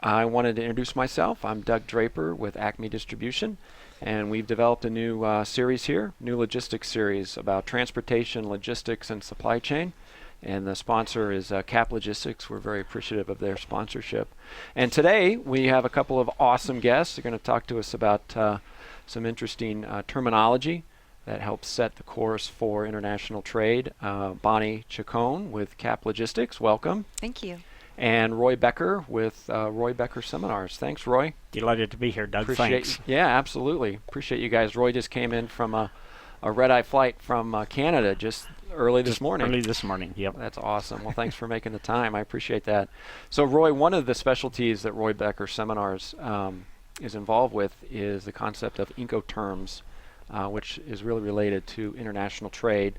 I wanted to introduce myself. I'm Doug Draper with Acme Distribution, and we've developed a new series here, new logistics series about transportation, logistics, and supply chain. And the sponsor is Cap Logistics. We're very appreciative of their sponsorship. And today we have a couple of awesome guests. They're going to talk to us about some interesting terminology that helps set the course for international trade. Bonnie Chacon with Cap Logistics, welcome. Thank you. And Roy Becker with Becker Seminars. Thanks, Roy. Delighted to be here, Doug. Thanks. Yeah, absolutely. Appreciate you guys. Roy just came in from a red-eye flight from Canada just early this morning. Early this morning, yep. That's awesome. Well, thanks for making the time. I appreciate that. So, Roy, one of the specialties that Roy Becker Seminars is involved with is the concept of Incoterms, which is really related to international trade,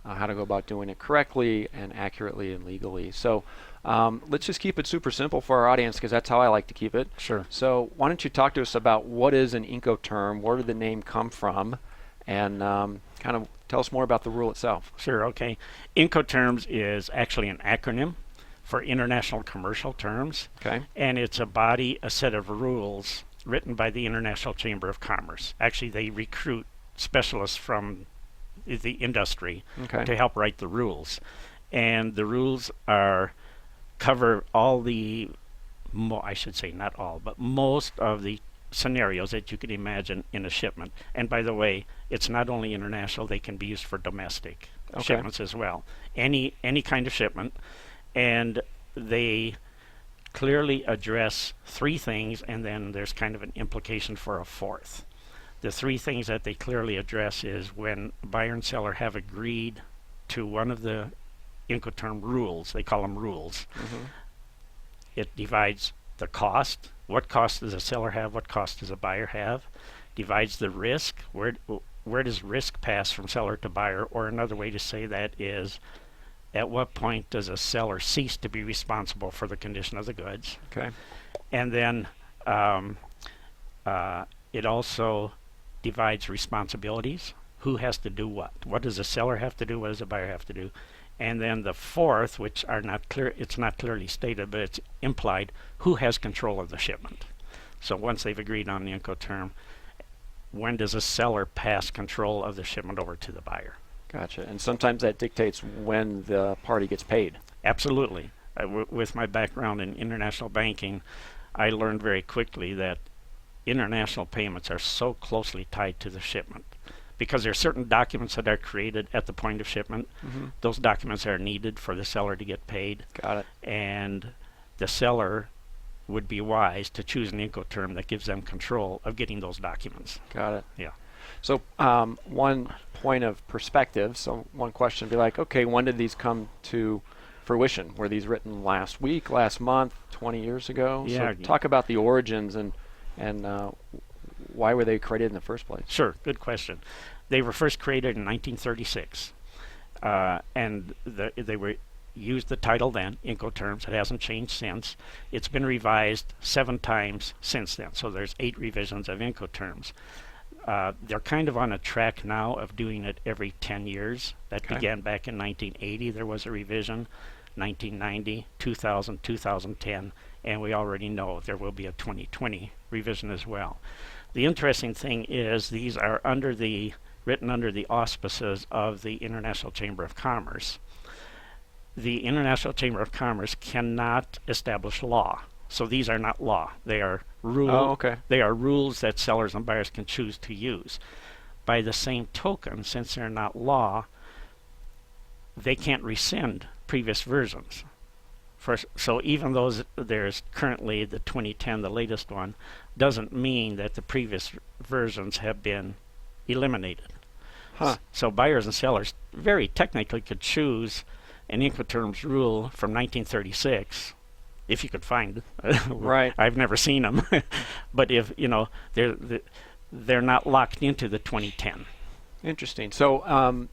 how to go about doing it correctly and accurately and legally. So let's just keep it super simple for our audience because that's how I like to keep it. Sure. So why don't you talk to us about what is an Incoterm, where did the name come from, and kind of tell us more about the rule itself. Sure, okay. Incoterms is actually an acronym for International Commercial Terms. Okay. And it's a set of rules written by the International Chamber of Commerce. Actually, they recruit specialists from the industry to help write the rules. And the rules cover all the, I should say not all, but most of the scenarios that you could imagine in a shipment. And by the way, it's not only international, they can be used for domestic shipments as well. Any kind of shipment. And they clearly address three things, and then there's kind of an implication for a fourth. The three things that they clearly address is when buyer and seller have agreed to one of the Incoterm rules, they call them rules. It divides the cost. What cost does a seller have? What cost does a buyer have? Divides the risk. Where does risk pass from seller to buyer? Or another way to say that is, at what point does a seller cease to be responsible for the condition of the goods? Okay. And then it also divides responsibilities. Who has to do what? What does a seller have to do? What does a buyer have to do? And then the fourth, which are not clear, it's not clearly stated, but it's implied, who has control of the shipment? So once they've agreed on the Incoterm, when does a seller pass control of the shipment over to the buyer? Gotcha. And sometimes that dictates when the party gets paid. Absolutely. With my background in international banking, I learned very quickly that international payments are so closely tied to the shipment because there are certain documents that are created at the point of shipment. Those documents are needed for the seller to get paid. Got it. And the seller would be wise to choose an Incoterm that gives them control of getting those documents. Got it. Yeah. So one point of perspective, so one question would be like, okay, when did these come to fruition? Were these written last week, last month, 20 years ago? Yeah. So talk about the origins and why were they created in the first place? Sure, good question. They were first created in 1936, and they were used the title then, Incoterms. It hasn't changed since. It's been revised 7 times since then, so there's 8 revisions of Incoterms. They're kind of on a track now of doing it every 10 years. That began back in 1980. There was a revision, 1990, 2000, 2010, and we already know there will be a 2020 revision as well. The interesting thing is these are written under the auspices of the International Chamber of Commerce. The International Chamber of Commerce cannot establish law. So these are not law. They are They are rules that sellers and buyers can choose to use. By the same token, since they're not law, they can't rescind previous versions. So even though there's currently the 2010, the latest one, doesn't mean that the previous versions have been eliminated. So buyers and sellers very technically could choose an Incoterms rule from 1936 if you could find Right. I've never seen them. But if they're not locked into the 2010. Interesting. So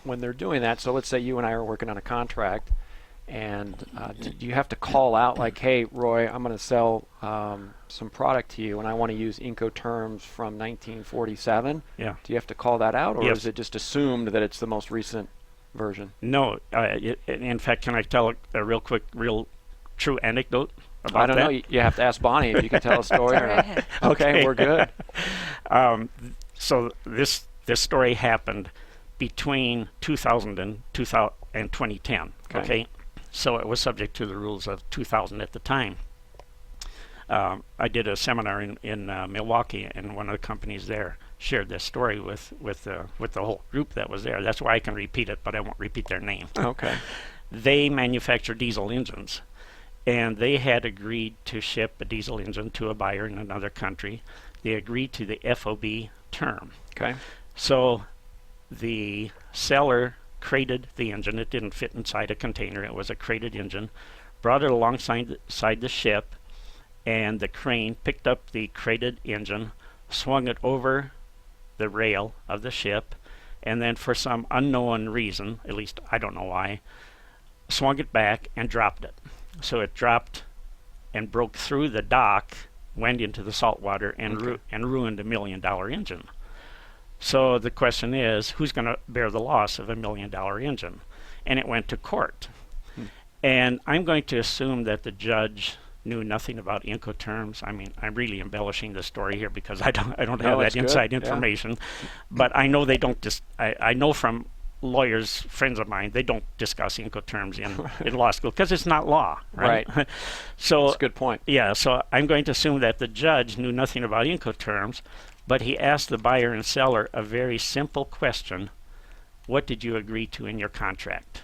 when they're doing that, so let's say you and I are working on a contract, and do you have to call out like, hey, Roy, I'm going to sell some product to you, and I want to use Incoterms from 1947? Yeah. Do you have to call that out, or Yes. is it just assumed that it's the most recent version? No. In fact, can I tell a real quick, real true anecdote? about I don't that? know. You have to ask Bonnie if you can tell a story or not. Okay, we're good. So this story happened between 2000 and 2010. Okay. So it was subject to the rules of 2000 at the time. I did a seminar in Milwaukee, and one of the companies there shared this story with the whole group that was there. That's why I can repeat it, but I won't repeat their name. Okay. They manufacture diesel engines, and they had agreed to ship a diesel engine to a buyer in another country. They agreed to the FOB term. Okay. So the seller crated the engine. It didn't fit inside a container. It was a crated engine. Brought it alongside the ship, and the crane picked up the crated engine, swung it over the rail of the ship, and then for some unknown reason, at least I don't know why, swung it back and dropped it. So it dropped and broke through the dock, went into the salt water, and ruined a $1 million engine. So the question is, who's going to bear the loss of a $1 million engine? And it went to court. And I'm going to assume that the judge knew nothing about Incoterms. I mean, I'm really embellishing the story here because I don't have that inside information. But I know they don't I know from lawyers, friends of mine, they don't discuss Incoterms in law school because it's not law, right? So that's a good point. Yeah, so I'm going to assume that the judge knew nothing about Incoterms, but he asked the buyer and seller a very simple question: what did you agree to in your contract?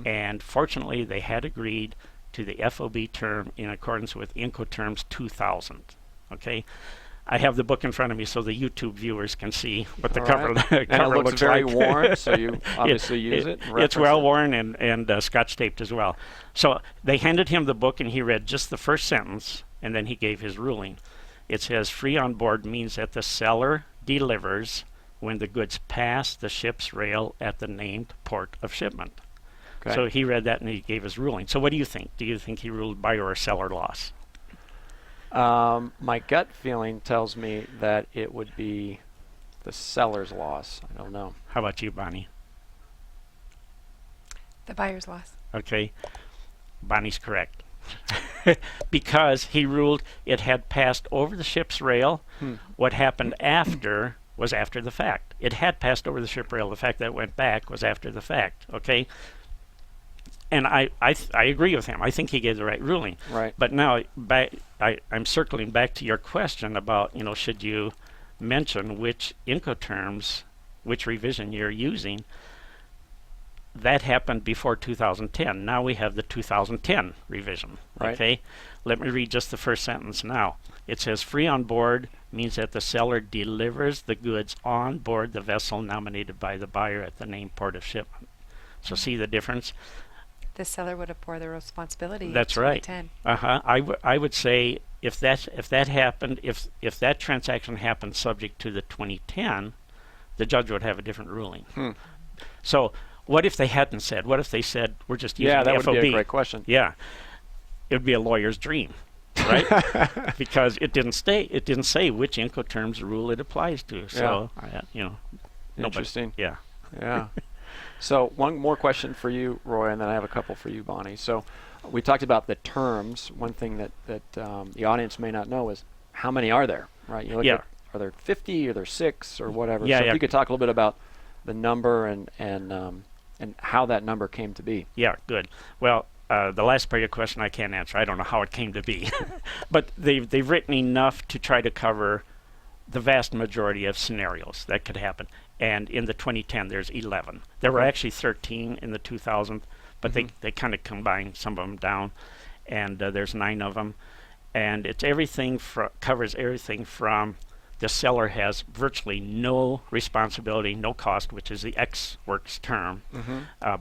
And fortunately, they had agreed to the FOB term in accordance with Incoterms 2000. Okay, I have the book in front of me so the YouTube viewers can see what the cover And it looks looks very like. worn, so you obviously use it. It's well worn and scotch taped as well. So they handed him the book, and he read just the first sentence, and then he gave his ruling. It says, free on board means that the seller delivers when the goods pass the ship's rail at the named port of shipment. Okay. So he read that and he gave his ruling. So what do you think? Do you think he ruled buyer or seller loss? My gut feeling tells me that it would be the seller's loss. I don't know. How about you, Bonnie? The buyer's loss. Okay. Bonnie's correct. Because he ruled it had passed over the ship's rail. What happened after was after the fact. It had passed over the ship rail. The fact that it went back was after the fact. Okay. And I agree with him. I think he gave the right ruling. Right. But now I'm circling back to your question about, should you mention which Incoterms, which revision you're using. That happened before 2010. Now we have the 2010 revision. Right. Okay. Let me read just the first sentence now. It says, free on board means that the seller delivers the goods on board the vessel nominated by the buyer at the named port of shipment. So see the difference? The seller would have bore the responsibility. That's in right. 2010. I would say if that happened, if that transaction happened subject to the 2010, the judge would have a different ruling. So what if they hadn't said? What if they said we're just using that the FOB? would be a great question. Yeah, it would be a lawyer's dream, right? Because it didn't say which Incoterms rule it applies to. So Interesting. Yeah. Yeah. So one more question for you, Roy, and then I have a couple for you, Bonnie. So we talked about the terms. One thing that the audience may not know is how many are there, right? You look at, are there 50, or there 6, or whatever? Yeah, so if you could talk a little bit about the number and how that number came to be. Yeah, good. Well, the last part of your question I can't answer. I don't know how it came to be. But they've written enough to try to cover the vast majority of scenarios that could happen. And in the 2010, there's 11. There were actually 13 in the 2000, but they kind of combined some of them down. And there's 9 of them. And it's covers everything from the seller has virtually no responsibility, no cost, which is the X works term.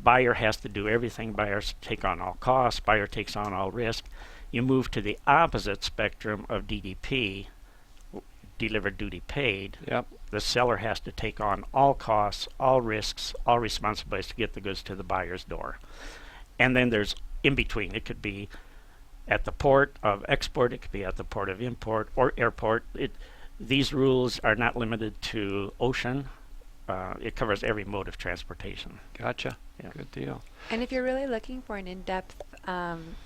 Buyer has to do everything. Buyers take on all costs. Buyer takes on all risk. You move to the opposite spectrum of DDP, delivered duty paid. Yep. The seller has to take on all costs, all risks, all responsibilities to get the goods to the buyer's door. And then there's in between. It could be at the port of export. It could be at the port of import or airport. These rules are not limited to ocean. It covers every mode of transportation. Gotcha. Yeah. Good deal. And if you're really looking for an in-depth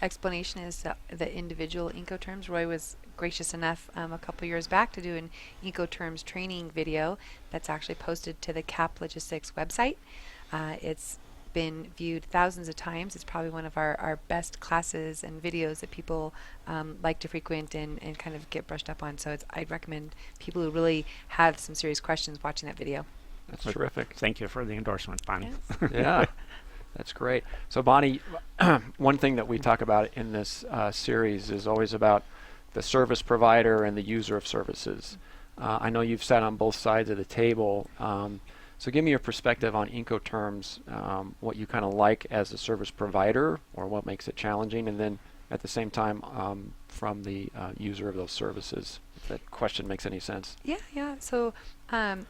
explanation as to the individual Incoterms, Roy was gracious enough a couple years back to do an Incoterms training video that's actually posted to the CAP Logistics website. It's been viewed thousands of times. It's probably one of our best classes and videos that people like to frequent and kind of get brushed up on. So I'd recommend people who really have some serious questions watching that video. That's terrific. Thank you for the endorsement, Bonnie. Yes. Yeah, that's great. So Bonnie, one thing that we talk about in this series is always about the service provider and the user of services. I know you've sat on both sides of the table. So give me your perspective on Incoterms, what you kind of like as a service provider or what makes it challenging, and then at the same time from the user of those services, if that question makes any sense. Yeah. So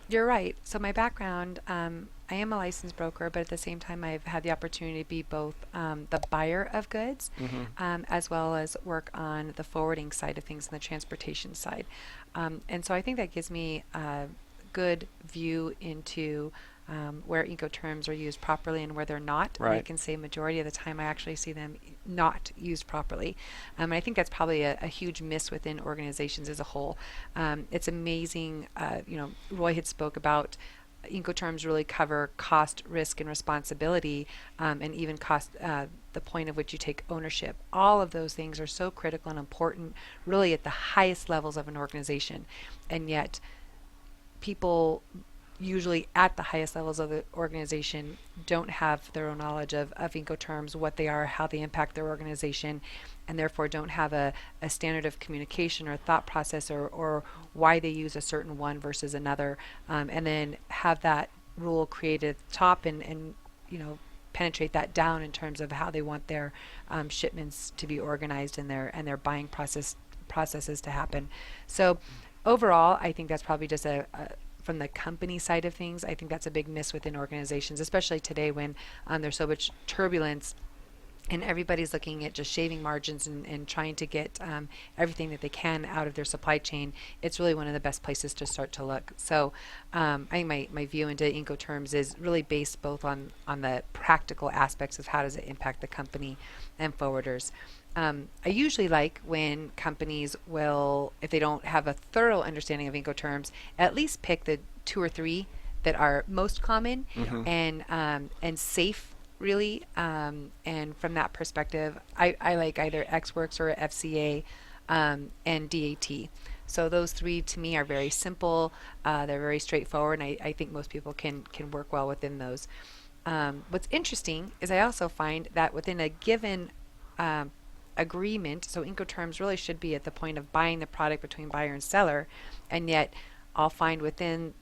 you're right. So my background, I am a licensed broker, but at the same time I've had the opportunity to be both the buyer of goods as well as work on the forwarding side of things and the transportation side. And so I think that gives me a good view into where Incoterms are used properly and where they're not. Right. And I can say majority of the time I actually see them not used properly. And I think that's probably a huge miss within organizations as a whole. It's amazing, Roy had spoke about Incoterms really cover cost, risk, and responsibility, and even cost, the point of which you take ownership. All of those things are so critical and important, really at the highest levels of an organization. And yet, people usually at the highest levels of the organization don't have their own knowledge of Incoterms, what they are, how they impact their organization, and therefore don't have a standard of communication or thought process or why they use a certain one versus another, and then have that rule created at the top and penetrate that down in terms of how they want their shipments to be organized and their buying processes to happen. So overall, I think that's probably just from the company side of things, I think that's a big miss within organizations, especially today when there's so much turbulence and everybody's looking at just shaving margins and trying to get everything that they can out of their supply chain. It's really one of the best places to start to look. So I think my view into Incoterms is really based both on the practical aspects of how does it impact the company and forwarders. I usually like when companies will, if they don't have a thorough understanding of Incoterms, at least pick the 2 or 3 that are most common and safe, really. And from that perspective, I like either XWorks or FCA and DAT. So those 3 to me are very simple. They're very straightforward, and I think most people can work well within those. What's interesting is I also find that within a given agreement, so Incoterms really should be at the point of buying the product between buyer and seller, and yet I'll find within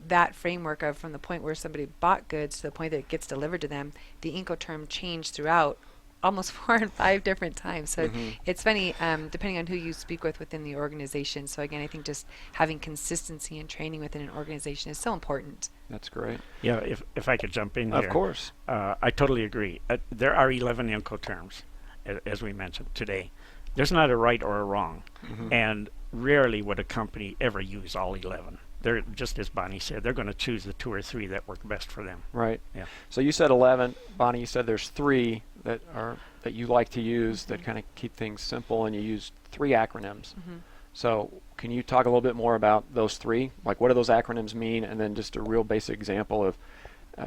that framework of from the point where somebody bought goods to the point that it gets delivered to them, the Incoterm changed throughout almost 4 and 5 different times. So it's funny, depending on who you speak with within the organization. So again, I think just having consistency and training within an organization is so important. That's great. Yeah, if I could jump in here. Of course. I totally agree. There are 11 Incoterms, as we mentioned today. There's not a right or a wrong, and rarely would a company ever use all 11. They're just as Bonnie said, they're going to choose the 2 or 3 that work best for them. Right. Yeah. So you said 11, Bonnie. You said there's 3 that you like to use that kind of keep things simple, and you use 3 acronyms. So can you talk a little bit more about those 3? Like, what do those acronyms mean, and then just a real basic example of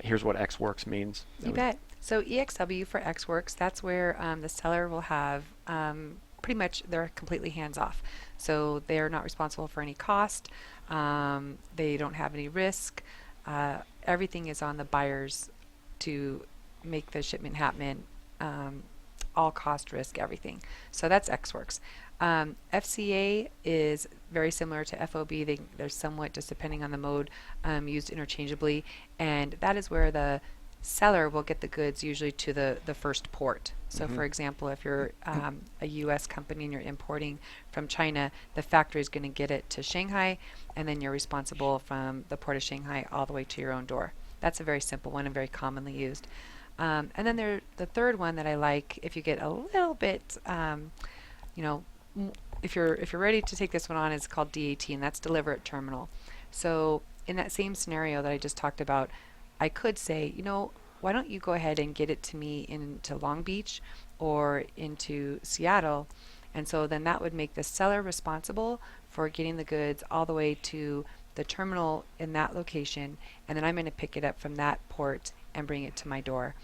here's what XWorks means. You bet. So EXW for XWorks, that's where the seller will have pretty much they're completely hands off. So they're not responsible for any cost. They don't have any risk. Everything is on the buyers to make the shipment happen. All cost, risk, everything. So that's XWorks. FCA is very similar to FOB. They're somewhat, just depending on the mode, used interchangeably, and that is where the seller will get the goods usually to the first port. So for example, if you're a US company and you're importing from China, the factory is going to get it to Shanghai, and then you're responsible from the port of Shanghai all the way to your own door. That's a very simple one and very commonly used. And then the third one that I like, if you get a little bit, if you're ready to take this one on, is called DAT, and that's deliver at terminal. So in that same scenario that I just talked about, I could say, why don't you go ahead and get it to me into Long Beach or into Seattle? And so then that would make the seller responsible for getting the goods all the way to the terminal in that location, and then I'm going to pick it up from that port and bring it to my door.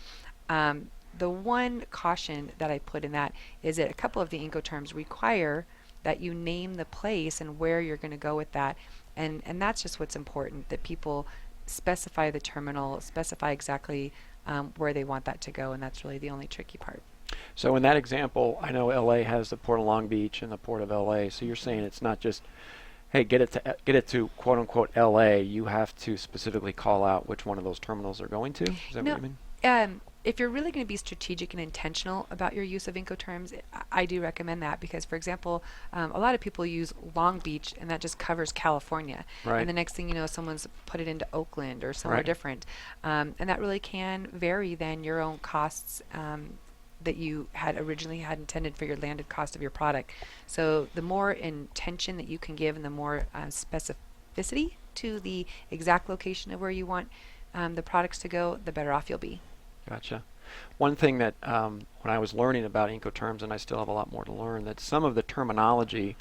The one caution that I put in that is that a couple of the Incoterms require that you name the place and where you're going to go with that, and that's just what's important, that people specify the terminal, specify exactly where they want that to go, and that's really the only tricky part. So in that example, I know LA has the Port of Long Beach and the Port of LA. So you're saying it's not just, hey, get it to quote unquote LA. You have to specifically call out which one of those terminals they're going to. Is that No, what you mean? if you're really going to be strategic and intentional about your use of Incoterms, I do recommend that, because, for example, a lot of people use Long Beach, and that just covers California. Right. And the next thing you know, someone's put it into Oakland or somewhere Right. different. And that really can vary then your own costs that you had originally had intended for your landed cost of your product. So the more intention that you can give, and the more specificity to the exact location of where you want the products to go, the better off you'll be. Gotcha. One thing that when I was learning about Incoterms, and I still have a lot more to learn, that some of the terminology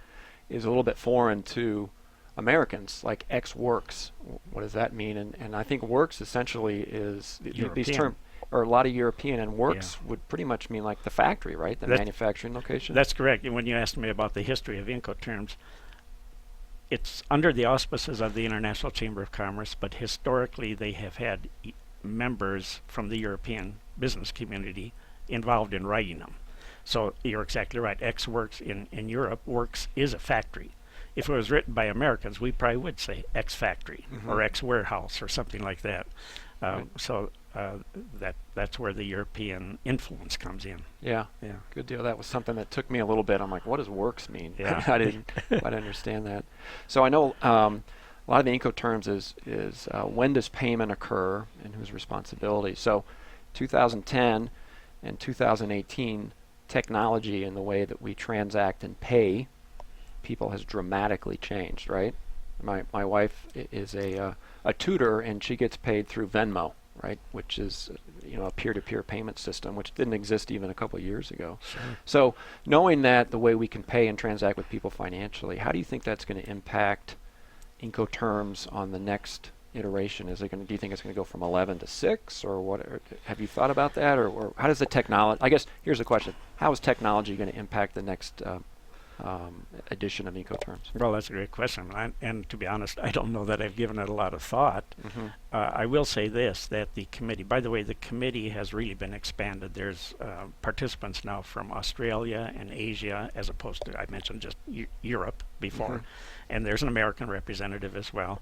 is a little bit foreign to Americans, like X works. What does that mean? And I think works essentially is these terms, or a lot of European, and works would pretty much mean like the factory, right? The manufacturing location. That's correct. And when you asked me about the history of Incoterms, it's under the auspices of the International Chamber of Commerce, but historically they have had members from the European business community involved in writing them. So you're exactly right. X works in Europe. Works is a factory. If it was written by Americans, we probably would say X factory or X warehouse or something like that. Right. So that's where the European influence comes in. Yeah. Yeah. Good deal. That was something that took me a little bit. I'm like, what does works mean? Yeah. I didn't understand that. So I know a lot of the Incoterms is when does payment occur and whose responsibility. So 2010 and 2018, technology and the way that we transact and pay people has dramatically changed, right? My wife is a tutor, and she gets paid through Venmo, right, which is a peer-to-peer payment system, which didn't exist even a couple of years ago. Sure. So knowing that the way we can pay and transact with people financially, how do you think that's going to impact Incoterms on the next iteration? Do you think it's going to go from 11 to 6, or what? Have you thought about that, or how does the technology? I guess here's the question: how is technology going to impact the next edition of Incoterms? Well, that's a great question, and to be honest, I don't know that I've given it a lot of thought. I will say this, that the committee, by the way, the committee has really been expanded. There's participants now from Australia and Asia, as opposed to, I mentioned just Europe before, and there's an American representative as well.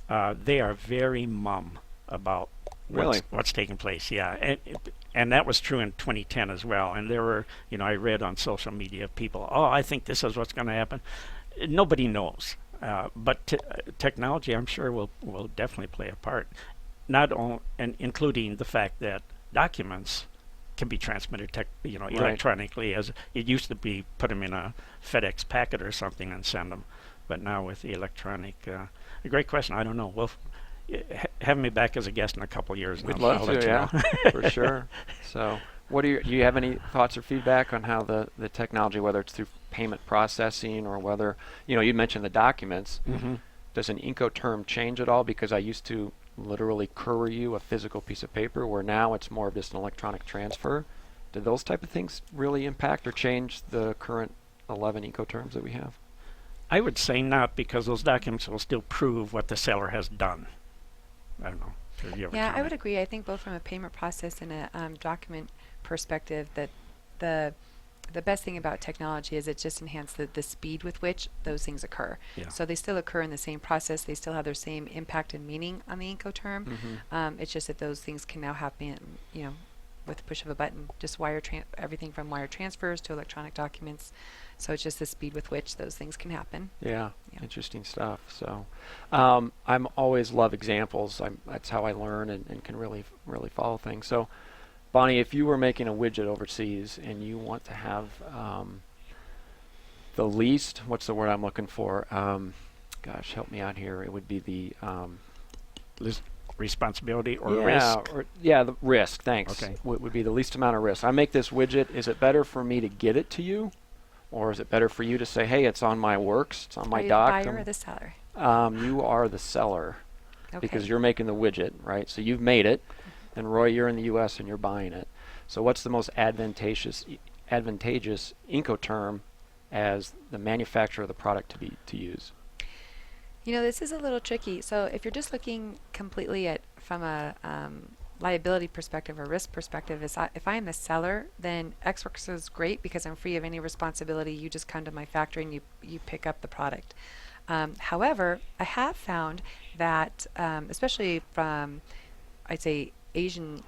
They are very mum about what's taking place. Yeah, and that was true in 2010 as well. And there were, I read on social media people, I think this is what's going to happen. Nobody knows, but technology, I'm sure, will definitely play a part. Not only, and including the fact that documents can be transmitted, electronically, as it used to be. Put them in a FedEx packet or something and send them, but now with the electronic. A great question. I don't know. Well, have me back as a guest in a couple of years. We'd I'll love let to, you yeah, know. for sure. So, do you have any thoughts or feedback on how the technology, whether it's through payment processing or whether, you mentioned the documents, does an Incoterm change at all? Because I used to literally courier you a physical piece of paper, where now it's more of just an electronic transfer. Do those type of things really impact or change the current 11 Incoterms that we have? I would say not, because those documents will still prove what the seller has done. I don't know. Yeah, I would agree. I think both from a payment process and a document perspective, that the best thing about technology is it just enhances the speed with which those things occur. Yeah. So they still occur in the same process. They still have their same impact and meaning on the Incoterm. It's just that those things can now happen, with the push of a button. Just everything from wire transfers to electronic documents. So it's just the speed with which those things can happen. Yeah. Interesting stuff. So I'm always love examples. That's how I learn and can really follow things. So Bonnie, if you were making a widget overseas and you want to have the least, what's the word I'm looking for? Gosh, help me out here. It would be the responsibility or yeah, risk? the risk, thanks. Okay. Would be the least amount of risk. I make this widget. Is it better for me to get it to you? Or is it better for you to say, hey, it's on my works, it's on my Are you dock? the buyer or the seller? You are the seller Okay. because you're making the widget, right? So you've made it, and Roy, you're in the U.S. and you're buying it. So what's the most advantageous Incoterm as the manufacturer of the product to use? You know, this is a little tricky. So if you're just looking completely at from a liability perspective or risk perspective, if I am the seller, then Xworks is great because I'm free of any responsibility. You just come to my factory and you pick up the product. However, I have found that, especially from, I'd say, Asian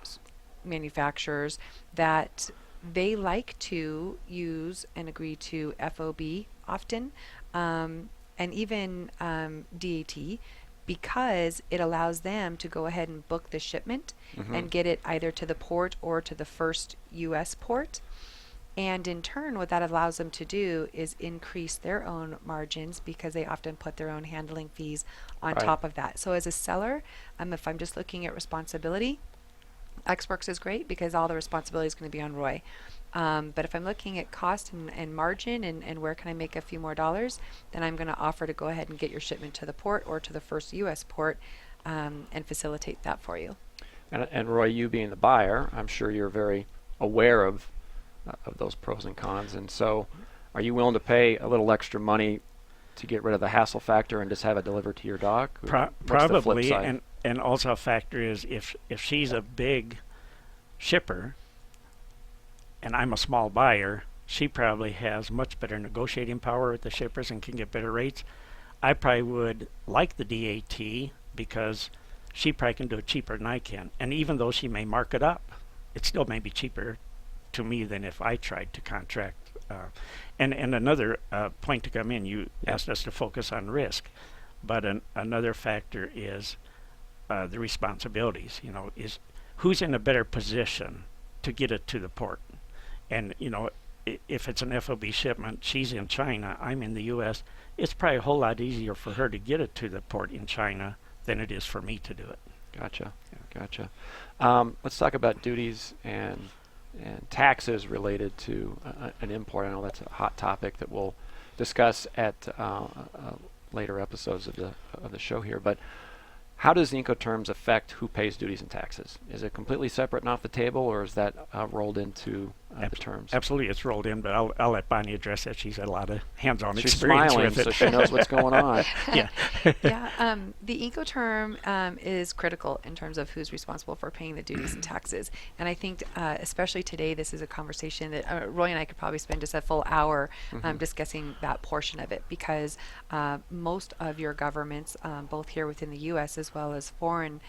manufacturers, that they like to use and agree to FOB often, and even DAT, because it allows them to go ahead and book the shipment and get it either to the port or to the first U.S. port. And in turn, what that allows them to do is increase their own margins because they often put their own handling fees on Right. top of that. So as a seller, if I'm just looking at responsibility, Xworks is great because all the responsibility is going to be on Roy. But if I'm looking at cost and margin and where can I make a few more dollars, then I'm going to offer to go ahead and get your shipment to the port or to the first U.S. port and facilitate that for you. And Roy, you being the buyer, I'm sure you're very aware of those pros and cons. And so are you willing to pay a little extra money to get rid of the hassle factor and just have it delivered to your dock? What's the flip Probably, side? and also a factor is if she's a big shipper and I'm a small buyer, she probably has much better negotiating power with the shippers and can get better rates. I probably would like the DAT because she probably can do it cheaper than I can. And even though she may mark it up, it still may be cheaper to me than if I tried to contract. And another point to come in, you asked us to focus on risk, but another factor is the responsibilities. You know, is who's in a better position to get it to the port? And you know, if it's an FOB shipment, she's in China, I'm in the U.S. It's probably a whole lot easier for her to get it to the port in China than it is for me to do it. Gotcha. Gotcha. Let's talk about duties and taxes related to an import. I know that's a hot topic that we'll discuss at later episodes of the show here. But how does the Incoterms affect who pays duties and taxes? Is it completely separate and off the table, or is that rolled into the terms? Absolutely, it's rolled in, but I'll let Bonnie address that. She's had a lot of hands-on She's experience smiling, with it. so she knows what's going on. Yeah. Yeah, the Incoterm is critical in terms of who's responsible for paying the duties and taxes. And I think, especially today, this is a conversation that Roy and I could probably spend just a full hour discussing that portion of it, because most of your governments, both here within the U.S. as well as foreign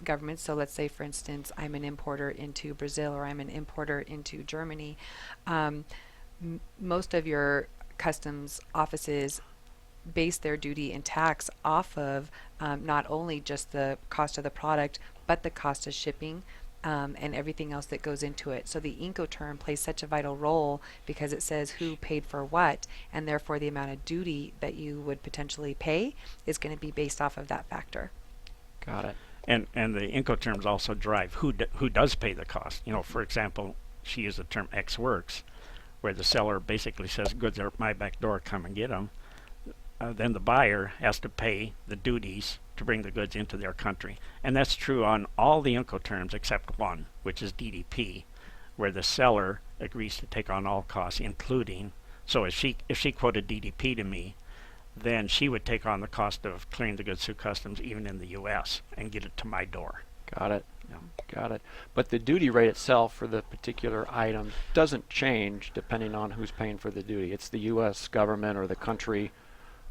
governments. So let's say, for instance, I'm an importer into Brazil or I'm an importer into Germany. Most of your customs offices base their duty and tax off of not only just the cost of the product, but the cost of shipping and everything else that goes into it. So the Incoterm plays such a vital role because it says who paid for what, and therefore the amount of duty that you would potentially pay is going to be based off of that factor. Got it. And the Incoterms also drive who does pay the cost. You know, for example, she used the term X works, where the seller basically says goods are at my back door, come and get them. Then the buyer has to pay the duties to bring the goods into their country. And that's true on all the Incoterms except one, which is DDP, where the seller agrees to take on all costs, including, so if she quoted DDP to me, then she would take on the cost of clearing the goods through customs even in the U.S. and get it to my door. Got it. Yeah. Got it. But the duty rate itself for the particular item doesn't change depending on who's paying for the duty. It's the U.S. government or the country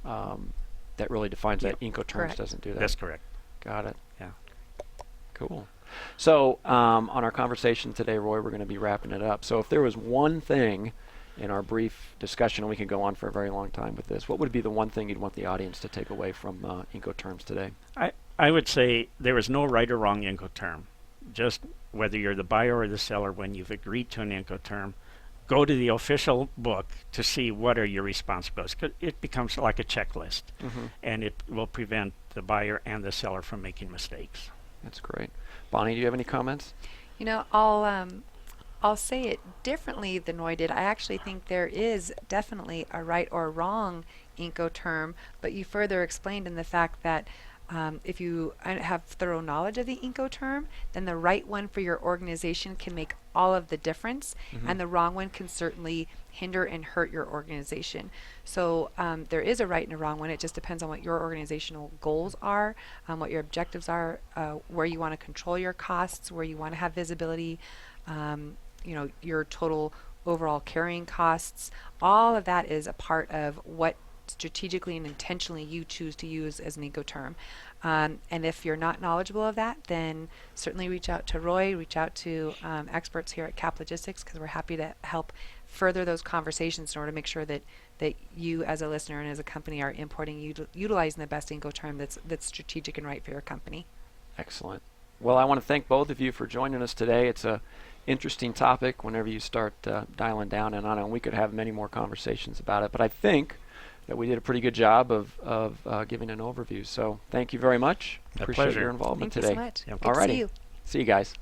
that really defines that. Incoterms Correct. doesn't do that. That's correct. Got it. Yeah. Cool. So on our conversation today, Roy, we're going to be wrapping it up. So if there was one thing in our brief discussion, and we could go on for a very long time with this, what would be the one thing you'd want the audience to take away from Incoterms today? I would say there is no right or wrong Incoterm. Just whether you're the buyer or the seller, when you've agreed to an Incoterm, go to the official book to see what are your responsibilities. 'Cause it becomes like a checklist, and it will prevent the buyer and the seller from making mistakes. That's great. Bonnie, do you have any comments? You know, I'll say it differently than Roy did. I actually think there is definitely a right or wrong Incoterm, but you further explained in the fact that if you have thorough knowledge of the Incoterm, then the right one for your organization can make all of the difference, and the wrong one can certainly hinder and hurt your organization. So there is a right and a wrong one. It just depends on what your organizational goals are, what your objectives are, where you want to control your costs, where you want to have visibility, you know, your total overall carrying costs. All of that is a part of what strategically and intentionally you choose to use as an Incoterm. And if you're not knowledgeable of that, then certainly reach out to Roy, reach out to experts here at CAP Logistics, because we're happy to help further those conversations in order to make sure that you as a listener and as a company are importing, utilizing the best Incoterm that's strategic and right for your company. Excellent. Well, I want to thank both of you for joining us today. It's a interesting topic whenever you start dialing down and on, and we could have many more conversations about it, but I think that we did a pretty good job of giving an overview. So thank you very much. A Appreciate pleasure. your involvement Thank today. you so much. Yep. Good to Alrighty. see you. See you guys.